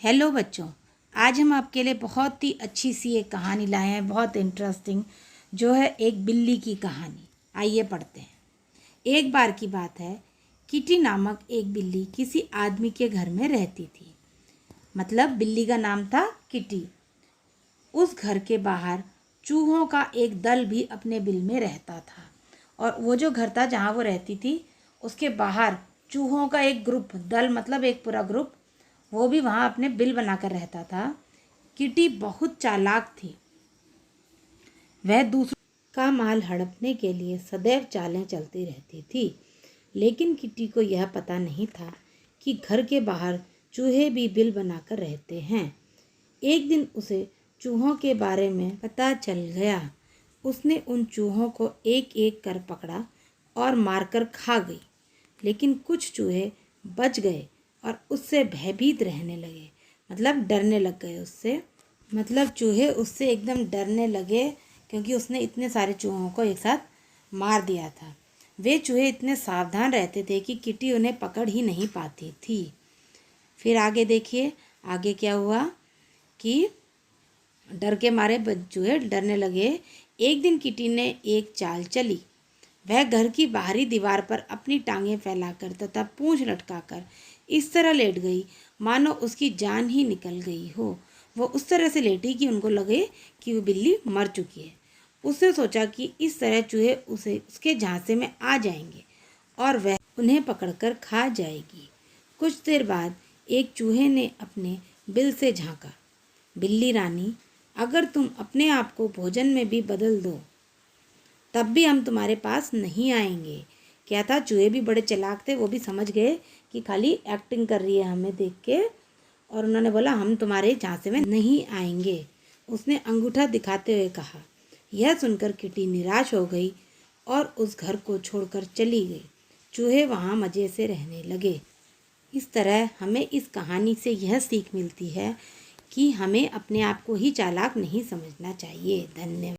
Hello बच्चों, आज हम आपके लिए बहुत ही अच्छी सी एक कहानी लाए हैं, बहुत इंटरेस्टिंग, जो है एक बिल्ली की कहानी। आइए पढ़ते हैं। एक बार की बात है, किटी नामक एक बिल्ली किसी आदमी के घर में रहती थी। मतलब बिल्ली का नाम था किटी। उस घर के बाहर चूहों का एक दल भी अपने बिल में रहता था। और वो जो घर था जहाँ वो रहती थी, उसके बाहर चूहों का एक ग्रुप, दल मतलब एक पूरा ग्रुप, वो भी वहाँ अपने बिल बनाकर रहता था। किटी बहुत चालाक थी। वह दूसरों का माल हड़पने के लिए सदैव चालें चलती रहती थी। लेकिन किटी को यह पता नहीं था कि घर के बाहर चूहे भी बिल बनाकर रहते हैं। एक दिन उसे चूहों के बारे में पता चल गया। उसने उन चूहों को एक एक कर पकड़ा और मारकर खा गई। लेकिन कुछ चूहे बच गए और उससे भयभीत रहने लगे, मतलब डरने लग गए उससे। मतलब चूहे उससे एकदम डरने लगे, क्योंकि उसने इतने सारे चूहों को एक साथ मार दिया था। वे चूहे इतने सावधान रहते थे कि किटी उन्हें पकड़ ही नहीं पाती थी। फिर आगे देखिए, आगे क्या हुआ कि डर के मारे चूहे डरने लगे। एक दिन किटी ने एक चाल चली। वह घर की बाहरी दीवार पर अपनी टांगें फैलाकर तथा पूंछ लटकाकर इस तरह लेट गई मानो उसकी जान ही निकल गई हो। वो उस तरह से लेटी कि उनको लगे कि वो बिल्ली मर चुकी है। उसने सोचा कि इस तरह चूहे उसके झांसे में आ जाएंगे और वह उन्हें पकड़कर खा जाएगी। कुछ देर बाद एक चूहे ने अपने बिल से झांका। बिल्ली रानी, अगर तुम अपने आप को भोजन में भी बदल दो तब भी हम तुम्हारे पास नहीं आएंगे। क्या था, चूहे भी बड़े चालाक थे। वो भी समझ गए कि खाली एक्टिंग कर रही है हमें देख के, और उन्होंने बोला हम तुम्हारे झांसे में नहीं आएंगे। उसने अंगूठा दिखाते हुए कहा। यह सुनकर किटी निराश हो गई और उस घर को छोड़कर चली गई। चूहे वहाँ मज़े से रहने लगे। इस तरह हमें इस कहानी से यह सीख मिलती है कि हमें अपने आप को ही चालाक नहीं समझना चाहिए। धन्यवाद।